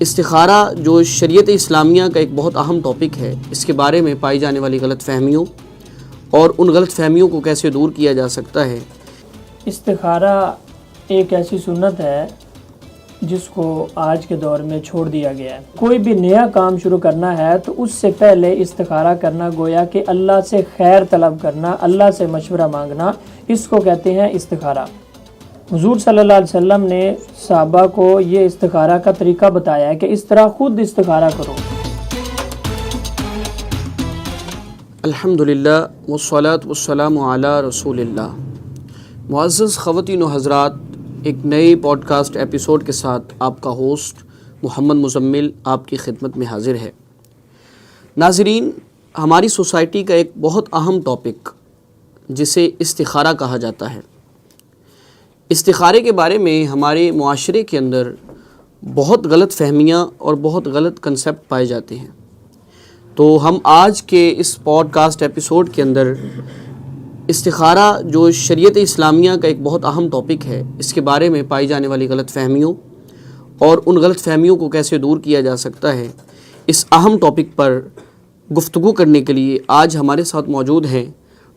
استخارہ جو شریعت اسلامیہ کا ایک بہت اہم ٹاپک ہے، اس کے بارے میں پائی جانے والی غلط فہمیوں اور ان غلط فہمیوں کو کیسے دور کیا جا سکتا ہے۔ استخارہ ایک ایسی سنت ہے جس کو آج کے دور میں چھوڑ دیا گیا ہے۔ کوئی بھی نیا کام شروع کرنا ہے تو اس سے پہلے استخارہ کرنا، گویا کہ اللہ سے خیر طلب کرنا، اللہ سے مشورہ مانگنا، اس کو کہتے ہیں استخارہ۔ حضور صلی اللہ علیہ وسلم نے صحابہ کو یہ استخارہ کا طریقہ بتایا ہے کہ اس طرح خود استخارہ کرو۔ الحمدللہ والصلاة والسلام علی رسول اللہ۔ معزز خواتین و حضرات، ایک نئے پوڈ کاسٹ ایپیسوڈ کے ساتھ آپ کا ہوسٹ محمد مزمل آپ کی خدمت میں حاضر ہے۔ ناظرین، ہماری سوسائٹی کا ایک بہت اہم ٹاپک جسے استخارہ کہا جاتا ہے، استخارے کے بارے میں ہمارے معاشرے کے اندر بہت غلط فہمیاں اور بہت غلط کنسیپٹ پائے جاتے ہیں۔ تو ہم آج کے اس پوڈ کاسٹ ایپیسوڈ کے اندر استخارہ جو شریعت اسلامیہ کا ایک بہت اہم ٹاپک ہے، اس کے بارے میں پائی جانے والی غلط فہمیوں اور ان غلط فہمیوں کو کیسے دور کیا جا سکتا ہے، اس اہم ٹاپک پر گفتگو کرنے کے لیے آج ہمارے ساتھ موجود ہیں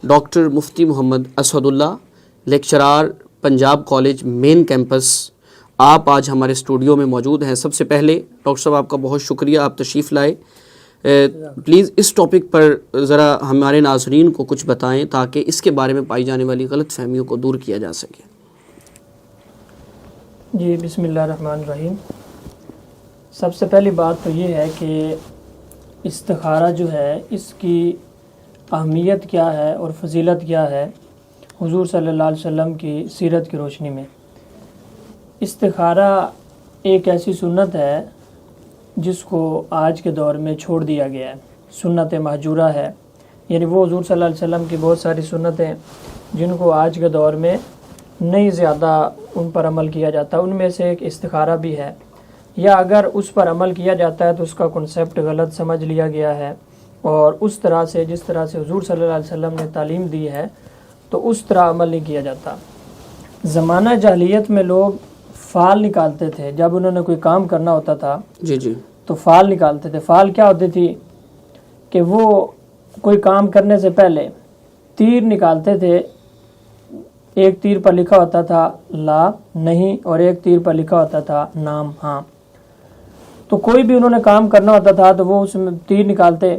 ڈاکٹر مفتی محمد اسد اللہ، لیکچرار پنجاب کالج مین کیمپس۔ آپ آج ہمارے اسٹوڈیو میں موجود ہیں۔ سب سے پہلے ڈاکٹر صاحب آپ کا بہت شکریہ، آپ تشریف لائے۔ پلیز اس ٹاپک پر ذرا ہمارے ناظرین کو کچھ بتائیں تاکہ اس کے بارے میں پائی جانے والی غلط فہمیوں کو دور کیا جا سکے۔ جی، بسم اللہ الرحمن الرحیم۔ سب سے پہلی بات تو یہ ہے کہ استخارہ جو ہے اس کی اہمیت کیا ہے اور فضیلت کیا ہے حضور صلی اللہ علیہ وسلم کی سیرت کی روشنی میں۔ استخارہ ایک ایسی سنت ہے جس کو آج کے دور میں چھوڑ دیا گیا ہے، سنت مہجورہ ہے، یعنی وہ حضور صلی اللہ علیہ وسلم کی بہت ساری سنتیں جن کو آج کے دور میں نہیں زیادہ ان پر عمل کیا جاتا، ان میں سے ایک استخارہ بھی ہے، یا اگر اس پر عمل کیا جاتا ہے تو اس کا کنسیپٹ غلط سمجھ لیا گیا ہے، اور اس طرح سے جس طرح سے حضور صلی اللہ علیہ وسلم نے تعلیم دی ہے تو اس طرح عمل نہیں کیا جاتا۔ زمانہ جاہلیت میں لوگ فال نکالتے تھے، جب انہوں نے کوئی کام کرنا ہوتا تھا جی تو فال نکالتے تھے۔ فال کیا ہوتی تھی کہ وہ کوئی کام کرنے سے پہلے تیر نکالتے تھے، ایک تیر پر لکھا ہوتا تھا لا نہیں اور ایک تیر پر لکھا ہوتا تھا نام ہاں۔ تو کوئی بھی انہوں نے کام کرنا ہوتا تھا تو وہ اس میں تیر نکالتے،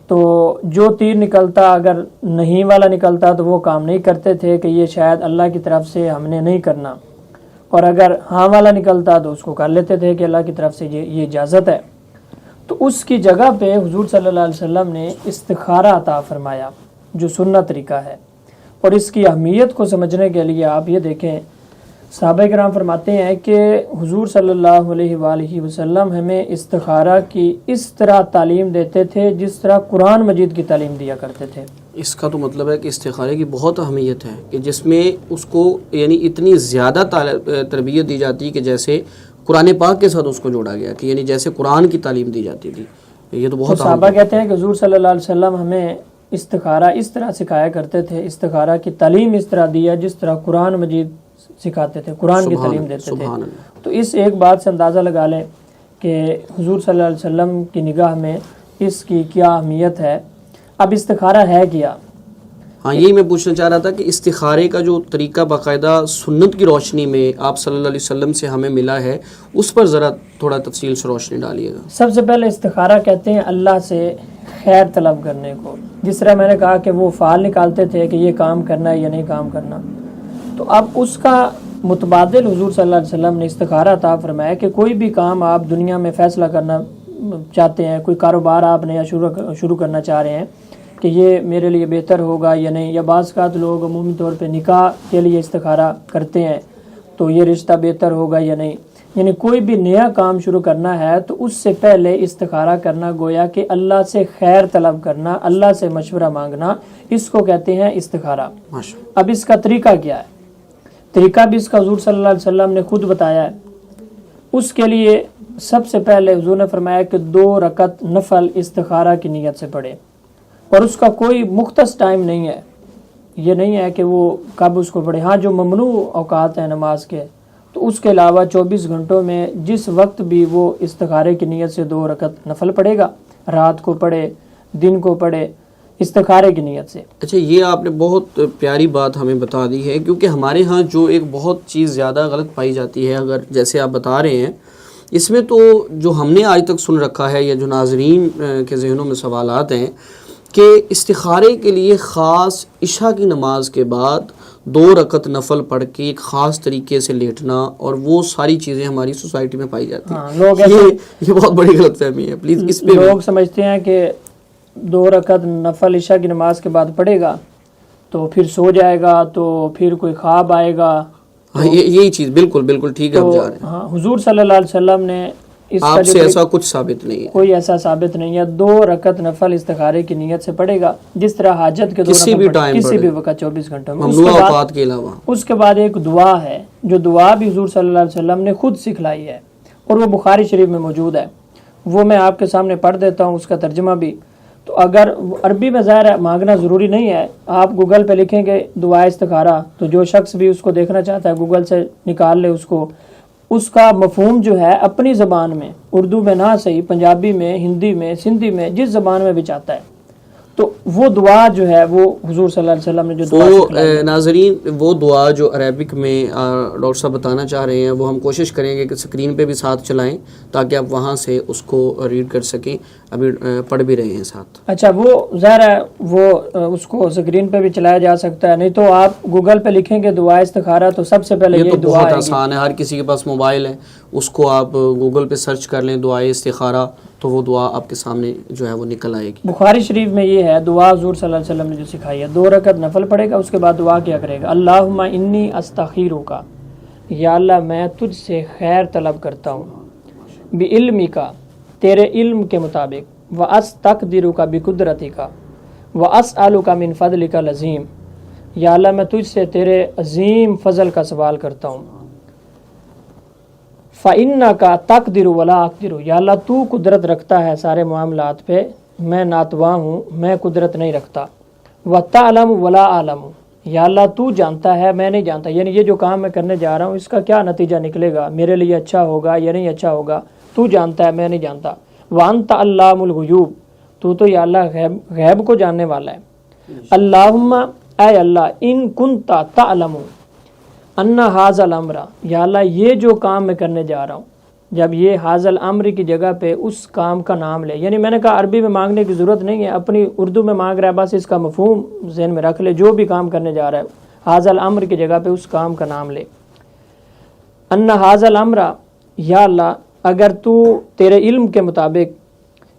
تو جو تیر نکلتا اگر نہیں والا نکلتا تو وہ کام نہیں کرتے تھے کہ یہ شاید اللہ کی طرف سے ہم نے نہیں کرنا، اور اگر ہاں والا نکلتا تو اس کو کر لیتے تھے کہ اللہ کی طرف سے یہ اجازت ہے۔ تو اس کی جگہ پہ حضور صلی اللہ علیہ وسلم نے استخارہ عطا فرمایا جو سنت طریقہ ہے، اور اس کی اہمیت کو سمجھنے کے لیے آپ یہ دیکھیں، صحابہ کرام فرماتے ہیں کہ حضور صلی اللہ علیہ وآلہ وسلم ہمیں استخارہ کی اس طرح تعلیم دیتے تھے جس طرح قرآن مجید کی تعلیم دیا کرتے تھے۔ اس کا تو مطلب ہے کہ استخارے کی بہت اہمیت ہے کہ جس میں اس کو یعنی اتنی زیادہ تربیت دی جاتی ہے کہ جیسے قرآن پاک کے ساتھ اس کو جوڑا گیا کہ یعنی جیسے قرآن کی تعلیم دی جاتی تھی۔ یہ تو بہت صحابہ کہتے ہیں کہ حضور صلی اللہ علیہ وسلم ہمیں استخارہ اس طرح سکھایا کرتے تھے، استخارہ کی تعلیم اس طرح دیا جس طرح قرآن مجید سکھاتے تھے، قرآن کی تعلیم دیتے تھے۔ تو اس ایک بات سے اندازہ لگا لیں کہ حضور صلی اللہ علیہ وسلم کی نگاہ میں اس کی کیا اہمیت ہے۔ اب استخارہ ہے کیا؟ ہاں، یہی میں پوچھنا چاہ رہا تھا کہ استخارے کا جو طریقہ باقاعدہ سنت کی روشنی میں آپ صلی اللہ علیہ وسلم سے ہمیں ملا ہے، اس پر ذرا تھوڑا تفصیل سے روشنی ڈالیے گا۔ سب سے پہلے استخارہ کہتے ہیں اللہ سے خیر طلب کرنے کو، جس طرح میں نے کہا کہ وہ فال نکالتے تھے کہ یہ کام کرنا ہے یا نہیں کام کرنا، تو اب اس کا متبادل حضور صلی اللہ علیہ وسلم نے استخارہ عطا فرمایا کہ کوئی بھی کام آپ دنیا میں فیصلہ کرنا چاہتے ہیں، کوئی کاروبار آپ نیا شروع کرنا چاہ رہے ہیں کہ یہ میرے لیے بہتر ہوگا یا نہیں، یا بعض اوقات لوگ عمومی طور پہ نکاح کے لیے استخارہ کرتے ہیں تو یہ رشتہ بہتر ہوگا یا نہیں، یعنی کوئی بھی نیا کام شروع کرنا ہے تو اس سے پہلے استخارہ کرنا، گویا کہ اللہ سے خیر طلب کرنا، اللہ سے مشورہ مانگنا، اس کو کہتے ہیں استخارہ۔ اب اس کا طریقہ کیا ہے؟ طریقہ بھی اس کا حضور صلی اللہ علیہ وسلم نے خود بتایا ہے۔ اس کے لیے سب سے پہلے حضور نے فرمایا کہ 2 رکعت نفل استخارہ کی نیت سے پڑھے، اور اس کا کوئی مختص ٹائم نہیں ہے، یہ نہیں ہے کہ وہ کب اس کو پڑھے۔ ہاں، جو ممنوع اوقات ہیں نماز کے، تو اس کے علاوہ 24 گھنٹوں میں جس وقت بھی وہ استخارے کی نیت سے 2 رکعت نفل پڑھے گا، رات کو پڑھے، دن کو پڑھے، استخارے کی نیت سے۔ اچھا، یہ آپ نے بہت پیاری بات ہمیں بتا دی ہے، کیونکہ ہمارے ہاں جو ایک بہت چیز زیادہ غلط پائی جاتی ہے، اگر جیسے آپ بتا رہے ہیں، اس میں تو جو ہم نے آج تک سن رکھا ہے یا جو ناظرین کے ذہنوں میں سوالات ہیں کہ استخارے کے لیے خاص عشاء کی نماز کے بعد 2 رکعت نفل پڑھ کے ایک خاص طریقے سے لیٹنا، اور وہ ساری چیزیں ہماری سوسائٹی میں پائی جاتی ہیں۔ لوگ یہ بہت بڑی غلط فہمی ہے، پلیز اس پہ لوگ سمجھتے ہیں کہ 2 رکعت نفل عشاء کی نماز کے بعد پڑھے گا تو پھر سو جائے گا، تو پھر کوئی خواب آئے گا۔ یہی چیز بالکل ٹھیک ہے، آپ جا رہے ہیں۔ ہاں، حضور صلی اللہ علیہ وسلم نے اس آپ سے ایسا کچھ ثابت نہیں ہے، کوئی ایسا ثابت نہیں ہے۔ 2 رکعت نفل استخارے کی نیت سے پڑھے گا، جس طرح حاجت کے کسی بھی ٹائم، کسی بھی وقت 24 گھنٹوں میں۔ ممنوع اوقات کے علاوہ۔ اس کے بعد ایک دعا ہے، جو دعا بھی حضور صلی اللہ علیہ وسلم نے خود سکھلائی ہے، اور وہ بخاری شریف میں موجود ہے، وہ میں آپ کے سامنے پڑھ دیتا ہوں، اس کا ترجمہ بھی۔ تو اگر عربی میں ظاہر ہے مانگنا ضروری نہیں ہے، آپ گوگل پہ لکھیں گے دعا استخارہ، تو جو شخص بھی اس کو دیکھنا چاہتا ہے گوگل سے نکال لے اس کو، اس کا مفہوم جو ہے اپنی زبان میں، اردو میں نہ صحیح، پنجابی میں، ہندی میں، سندھی میں، جس زبان میں بھی چاہتا ہے، تو وہ دعا جو ہے وہ حضور صلی اللہ علیہ وسلم نے جو دعا سکھلائی ہے۔ ناظرین، وہ دعا جو عربک میں ڈاکٹر صاحب بتانا چاہ رہے ہیں، وہ ہم کوشش کریں گے کہ اسکرین پہ بھی ساتھ چلائیں تاکہ آپ وہاں سے اس کو ریڈ کر سکیں، ابھی پڑھ بھی رہے ہیں ساتھ۔ اچھا، وہ ظاہر ہے وہ اس کو اسکرین پہ بھی چلایا جا سکتا ہے، نہیں تو آپ گوگل پہ لکھیں گے دعا استخارہ تو سب سے پہلے یہ تو دعا بہت آسان ہے، ہر کسی کے پاس موبائل ہے، اس کو آپ گوگل پہ سرچ کر لیں دعائے استخارہ، تو وہ دعا آپ کے سامنے جو ہے وہ نکل آئے گی۔ بخاری شریف میں یہ ہے دعا حضور صلی اللہ علیہ وسلم نے جو سکھائی ہے، 2 رکعت نفل پڑھے گا، اس کے بعد دعا کیا کرے گا؟ اللہم انی استخیرک، یا اللہ میں تجھ سے خیر طلب کرتا ہوں، بعلمک، تیرے علم کے مطابق، واستقدرک، بقدرتک، واسألک من فضلک العظیم، یا اللہ میں تجھ سے تیرے عظیم فضل کا سوال کرتا ہوں۔ فَإِنَّكَ تَقْدِرُ وَلَا أَقْدِرُ، یا اللہ تو قدرت رکھتا ہے سارے معاملات پہ، میں ناتواں ہوں، میں قدرت نہیں رکھتا۔ وَتَعْلَمُ وَلَا أَعْلَمُ، یا اللہ تو جانتا ہے، میں نہیں جانتا، یعنی یہ جو کام میں کرنے جا رہا ہوں اس کا کیا نتیجہ نکلے گا، میرے لیے اچھا ہوگا یا نہیں اچھا ہوگا، تو جانتا ہے، میں نہیں جانتا۔ وَأَنْتَ عَلَّامُ الْغُیوب، تو یا اللہ غیب کو جاننے والا ہے۔ اللہم، اے اللہ، ان کنت تعلم ان ھذا الامر، یا اللہ یہ جو کام میں کرنے جا رہا ہوں، جب یہ ھذا الامر کی جگہ پہ اس کام کا نام لے، یعنی میں نے کہا عربی میں مانگنے کی ضرورت نہیں ہے، اپنی اردو میں مانگ رہا ہے، بس اس کا مفہوم ذہن میں رکھ لے، جو بھی کام کرنے جا رہا ہے ھذا الامر کی جگہ پہ اس کام کا نام لے۔ ان ھذا الامر، یا اللہ اگر تو تیرے علم کے مطابق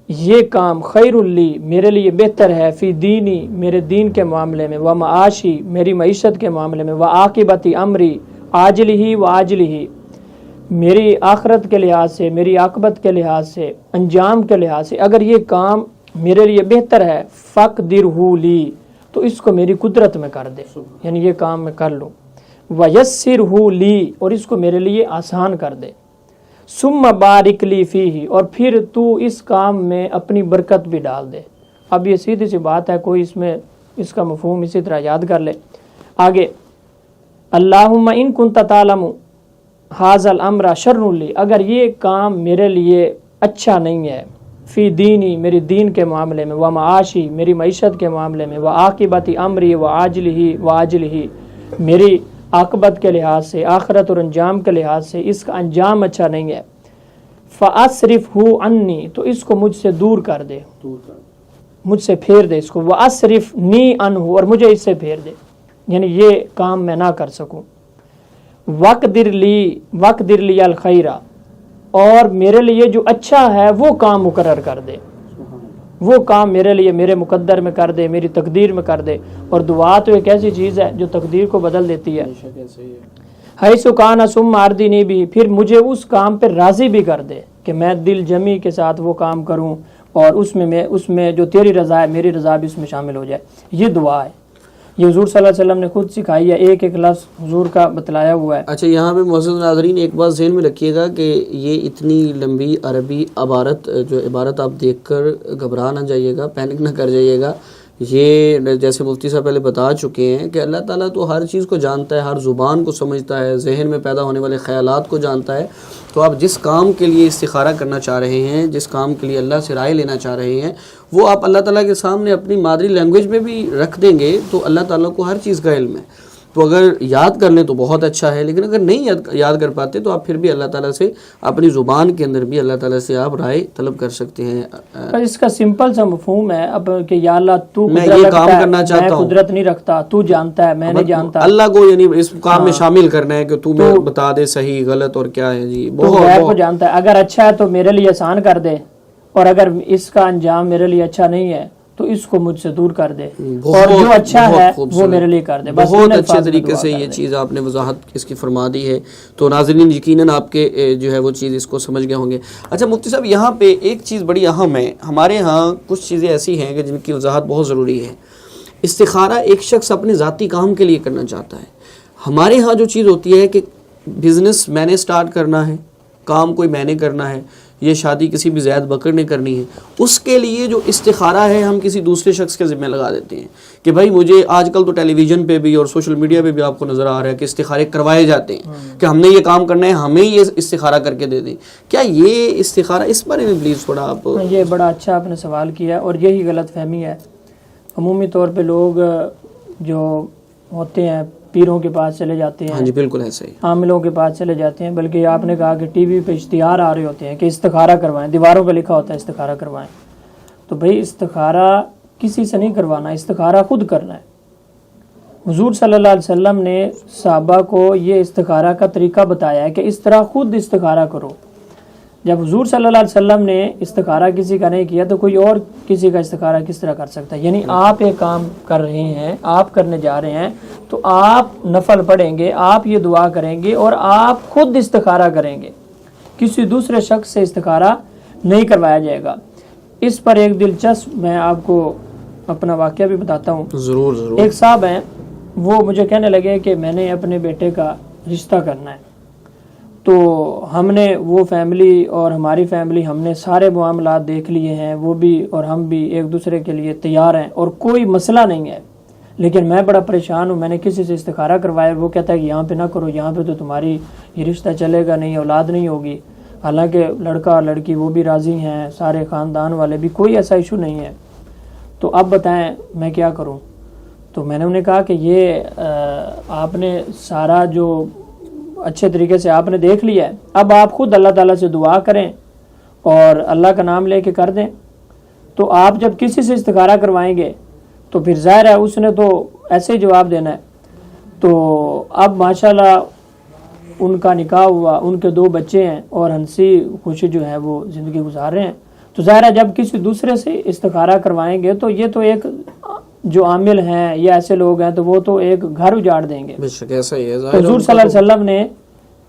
یہ کام خیر لی، میرے لیے بہتر ہے، فی دینی، میرے دین کے معاملے میں، و معاشی، میری معیشت کے معاملے میں، و عاقبتی امری، عاجلہ و عاجلہ، میری آخرت کے لحاظ سے، میری عاقبت کے لحاظ سے، انجام کے لحاظ سے، اگر یہ کام میرے لیے بہتر ہے، فقدرہ لی، تو اس کو میری قدرت میں کر دے، یعنی یہ کام میں کر لوں، ویسرہ لی، اور اس کو میرے لیے آسان کر دے، ثم بارک لی فیہ، اور پھر تو اس کام میں اپنی برکت بھی ڈال دے۔ اب یہ سیدھی سی بات ہے، کوئی اس میں اس کا مفہوم اسی طرح یاد کر لے۔ آگے، اللہم ان کنت تعلم ھذا الامر شر لی، اگر یہ کام میرے لیے اچھا نہیں ہے، فی دینی، میری دین کے معاملے میں، و معاشی، میری معیشت کے معاملے میں، و عاقبتی امری و عاجلہ، میری عاقبت کے لحاظ سے، آخرت اور انجام کے لحاظ سے اس کا انجام اچھا نہیں ہے، فَأَصْرِفْهُ عَنِّي، تو اس کو مجھ سے دور کر دے، مجھ سے پھیر دے اس کو، وَأَصْرِفْنِي عَنْهُ، اور مجھے اس سے پھیر دے، یعنی یہ کام میں نہ کر سکوں۔ وَقْدِرْ لِي الْخَيْرَ، اور میرے لیے جو اچھا ہے وہ کام مقرر کر دے، وہ کام میرے لیے میرے مقدر میں کر دے، میری تقدیر میں کر دے۔ اور دعا تو ایک ایسی چیز ہے جو تقدیر کو بدل دیتی ہے۔ حیث کان ثم ارضنی بھی، پھر مجھے اس کام پہ راضی بھی کر دے کہ میں دل جمی کے ساتھ وہ کام کروں، اور اس میں جو تیری رضا ہے میری رضا بھی اس میں شامل ہو جائے۔ یہ دعا ہے، یہ حضور صلی اللہ علیہ وسلم نے خود سکھائی ہے، ایک ایک لفظ حضور کا بتلایا ہوا ہے۔ اچھا، یہاں پہ معزز ناظرین ایک بات ذہن میں رکھیے گا کہ یہ اتنی لمبی عربی عبارت آپ دیکھ کر گھبرا نہ جائیے گا، پینک نہ کر جائیے گا، یہ جیسے مفتی صاحب پہلے بتا چکے ہیں کہ اللہ تعالیٰ تو ہر چیز کو جانتا ہے، ہر زبان کو سمجھتا ہے، ذہن میں پیدا ہونے والے خیالات کو جانتا ہے. تو آپ جس کام کے لیے استخارہ کرنا چاہ رہے ہیں، جس کام کے لیے اللہ سے رائے لینا چاہ رہے ہیں، وہ آپ اللہ تعالیٰ کے سامنے اپنی مادری لینگویج میں بھی رکھ دیں گے تو اللہ تعالیٰ کو ہر چیز کا علم ہے. تو اگر یاد کر لیں تو بہت اچھا ہے، لیکن اگر نہیں یاد کر پاتے تو آپ پھر بھی اللہ تعالیٰ سے اپنی زبان کے اندر بھی اللہ تعالیٰ سے آپ رائے طلب کر سکتے ہیں. اس کا سمپل سا مفہوم ہے اب کہ یا اللہ تو میں یہ کام کرنا چاہتا ہوں، میں قدرت نہیں رکھتا، تو جانتا ہے، میں نہیں جانتا. اللہ کو یعنی اس کام میں شامل کرنا ہے کہ تو میں بتا دے صحیح غلط اور کیا ہے. جی غیب کو جانتا ہے. اگر اچھا ہے تو میرے لیے آسان کر دے، اور اگر اس کا انجام میرے لیے اچھا نہیں ہے تو اس کو مجھ سے دور کر دے، اور جو اچھا ہے وہ میرے لیے کر دے. بہت اچھے طریقے سے یہ چیز آپ نے وضاحت اس کی فرما دی ہے. تو ناظرین یقیناً آپ کے جو ہے وہ چیز اس کو سمجھ گئے ہوں گے. اچھا مفتی صاحب، یہاں پہ ایک چیز بڑی اہم ہے. ہمارے ہاں کچھ چیزیں ایسی ہیں کہ جن کی وضاحت بہت ضروری ہے. استخارہ ایک شخص اپنے ذاتی کام کے لیے کرنا چاہتا ہے. ہمارے ہاں جو چیز ہوتی ہے کہ بزنس میں نے سٹارٹ کرنا ہے، کام کوئی میں نے کرنا ہے، یہ شادی کسی بھی زید بکر نے کرنی ہے، اس کے لیے جو استخارہ ہے ہم کسی دوسرے شخص کے ذمہ لگا دیتے ہیں کہ بھائی مجھے آج کل تو ٹیلی ویژن پہ بھی اور سوشل میڈیا پہ بھی آپ کو نظر آ رہا ہے کہ استخارے کروائے جاتے ہیں کہ ہم نے یہ کام کرنا ہے، ہمیں یہ استخارہ کر کے دے دیں. کیا یہ استخارہ، اس بارے میں پلیز تھوڑا آپ. یہ بڑا اچھا آپ نے سوال کیا، اور یہی غلط فہمی ہے. عمومی طور پہ لوگ جو ہوتے ہیں پیروں کے پاس چلے جاتے ہیں. ہاں جی بالکل ایسا ہی. عاملوں کے پاس چلے جاتے ہیں، بلکہ آپ نے کہا کہ ٹی وی پہ اشتہار آ رہے ہوتے ہیں کہ استخارہ کروائیں، دیواروں پہ لکھا ہوتا ہے استخارہ کروائیں. تو بھائی استخارہ کسی سے نہیں کروانا، استخارہ خود کرنا ہے. حضور صلی اللہ علیہ وسلم نے صحابہ کو یہ استخارہ کا طریقہ بتایا ہے کہ اس طرح خود استخارہ کرو. جب حضور صلی اللہ علیہ وسلم نے استخارہ کسی کا نہیں کیا تو کوئی اور کسی کا استخارہ کس طرح کر سکتا ہے؟ یعنی آپ ایک کام کر رہے ہیں، آپ کرنے جا رہے ہیں، تو آپ نفل پڑھیں گے، آپ یہ دعا کریں گے اور آپ خود استخارہ کریں گے. کسی دوسرے شخص سے استخارہ نہیں کروایا جائے گا. اس پر ایک دلچسپ میں آپ کو اپنا واقعہ بھی بتاتا ہوں. ضرور ضرور. ایک صاحب ہیں، وہ مجھے کہنے لگے کہ میں نے اپنے بیٹے کا رشتہ کرنا ہے. تو ہم نے وہ فیملی اور ہماری فیملی، ہم نے سارے معاملات دیکھ لیے ہیں، وہ بھی اور ہم بھی ایک دوسرے کے لیے تیار ہیں اور کوئی مسئلہ نہیں ہے. لیکن میں بڑا پریشان ہوں، میں نے کسی سے استخارہ کروایا، وہ کہتا ہے کہ یہاں پہ نہ کرو، یہاں پہ تو تمہاری یہ رشتہ چلے گا نہیں، اولاد نہیں ہوگی. حالانکہ لڑکا اور لڑکی وہ بھی راضی ہیں، سارے خاندان والے بھی، کوئی ایسا ایشو نہیں ہے. تو اب بتائیں میں کیا کروں؟ تو میں نے انہیں کہا کہ یہ آپ نے سارا جو اچھے طریقے سے آپ نے دیکھ لیا ہے، اب آپ خود اللہ تعالیٰ سے دعا کریں اور اللہ کا نام لے کے کر دیں. تو آپ جب کسی سے استخارہ کروائیں گے تو پھر ظاہر ہے اس نے تو ایسے ہی جواب دینا ہے. تو اب ماشاءاللہ ان کا نکاح ہوا، ان کے 2 بچے ہیں اور ہنسی خوشی جو ہے وہ زندگی گزار رہے ہیں. تو ظاہر ہے جب کسی دوسرے سے استخارہ کروائیں گے تو یہ تو ایک جو عامل ہیں یا ایسے لوگ ہیں تو وہ تو ایک گھر اجاڑ دیں گے. بے شک ایسا ہی ہے. حضور صلی اللہ علیہ وسلم نے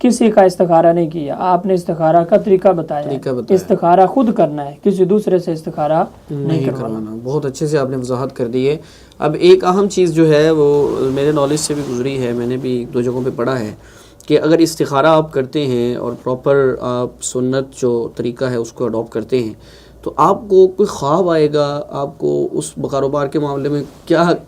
کسی کا استخارہ نہیں کیا، آپ نے استخارہ کا طریقہ بتایا. استخارہ خود کرنا ہے، کسی دوسرے سے استخارہ نہیں کروانا. بہت اچھے سے آپ نے وضاحت کر دی ہے. اب ایک اہم چیز جو ہے وہ میرے نالج سے بھی گزری ہے، میں نے بھی 2 جگہوں پہ پڑھا ہے کہ اگر استخارہ آپ کرتے ہیں اور پراپر آپ سنت جو طریقہ ہے اس کو اڈاپٹ کرتے ہیں تو آپ کو کوئی خواب آئے گا، آپ کو اس کاروبار کے معاملے میں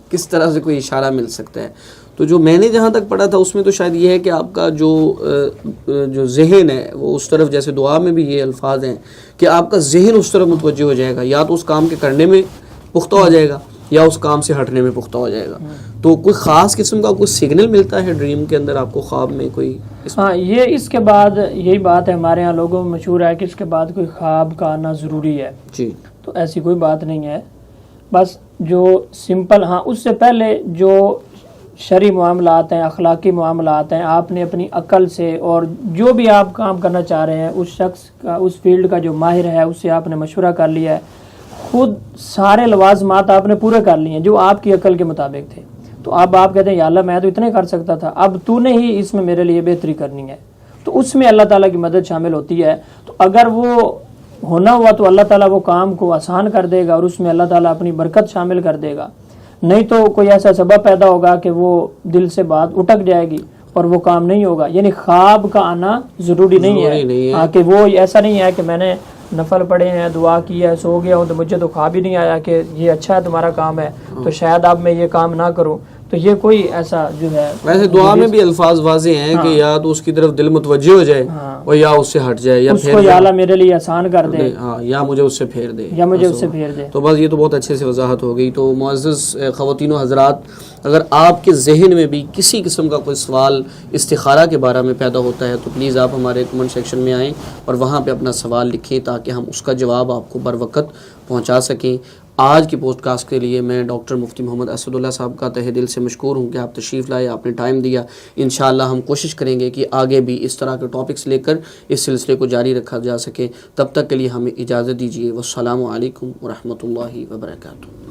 کس طرح سے کوئی اشارہ مل سکتا ہے. تو جو میں نے جہاں تک پڑھا تھا اس میں تو شاید یہ ہے کہ آپ کا جو ذہن ہے وہ اس طرف، جیسے دعا میں بھی یہ الفاظ ہیں کہ آپ کا ذہن اس طرف متوجہ ہو جائے گا، یا تو اس کام کے کرنے میں پختہ ہو جائے گا یا اس کام سے ہٹنے میں پختہ ہو جائے گا. تو کوئی خاص قسم کا کوئی سگنل ملتا ہے ڈریم کے اندر آپ کو، خواب میں کوئی؟ ہاں، یہ اس کے بعد یہی بات ہے، ہمارے ہاں لوگوں میں مشہور ہے کہ اس کے بعد کوئی خواب کا آنا ضروری ہے. جی. تو ایسی کوئی بات نہیں ہے. بس جو سمپل، ہاں اس سے پہلے جو شرعی معاملات ہیں، اخلاقی معاملات ہیں، آپ نے اپنی عقل سے اور جو بھی آپ کام کرنا چاہ رہے ہیں اس شخص کا، اس فیلڈ کا جو ماہر ہے اس سے آپ نے مشورہ کر لیا ہے، خود سارے لوازمات آپ نے پورے کر لیے ہیں جو آپ کی عقل کے مطابق تھے. تو اب آپ کہتے ہیں یا اللہ میں تو اتنے کر سکتا تھا، اب تو نے ہی اس میں میرے لیے بہتری کرنی ہے. تو اس میں اللہ تعالیٰ کی مدد شامل ہوتی ہے. تو اگر وہ ہونا ہوا تو اللہ تعالیٰ وہ کام کو آسان کر دے گا اور اس میں اللہ تعالیٰ اپنی برکت شامل کر دے گا. نہیں تو کوئی ایسا سبب پیدا ہوگا کہ وہ دل سے بات اٹک جائے گی اور وہ کام نہیں ہوگا. یعنی خواب کا آنا ضروری نہیں ہے. ہاں کہ وہ ایسا نہیں ہے کہ میں نے نفل پڑھے ہیں، دعا کی ہے، سو گیا ہوں تو مجھے تو خواب ہی نہیں آیا کہ یہ اچھا ہے تمہارا کام ہے تو شاید اب میں یہ کام نہ کروں، تو یہ کوئی ایسا جو ہے ویسے دعا میں بھی الفاظ واضح ہیں کہ یا تو اس کی طرف دل متوجہ ہو جائے اور یا اس سے ہٹ جائے، یا اس کو یا اللہ میرے لیے آسان کر دے، ہاں یا مجھے اس سے پھیر دے، یا مجھے اس سے پھیر دے۔ تو بس یہ تو بہت اچھے سے وضاحت ہو گئی۔ تو معزز خواتین و حضرات، اگر آپ کے ذہن میں بھی کسی قسم کا کوئی سوال استخارہ کے بارے میں پیدا ہوتا ہے تو پلیز آپ ہمارے کمنٹ سیکشن میں آئیں اور وہاں پہ اپنا سوال لکھیں تاکہ ہم اس کا جواب آپ کو بر وقت پہنچا سکیں۔ آج کی پوڈ کاسٹ کے لیے میں ڈاکٹر مفتی محمد اسد اللہ صاحب کا تہہ دل سے مشکور ہوں کہ آپ تشریف لائے، آپ نے ٹائم دیا۔ انشاءاللہ ہم کوشش کریں گے کہ آگے بھی اس طرح کے ٹاپکس لے کر اس سلسلے کو جاری رکھا جا سکے۔ تب تک کے لیے ہمیں اجازت دیجیے۔ والسلام علیکم ورحمۃ اللہ وبرکاتہ۔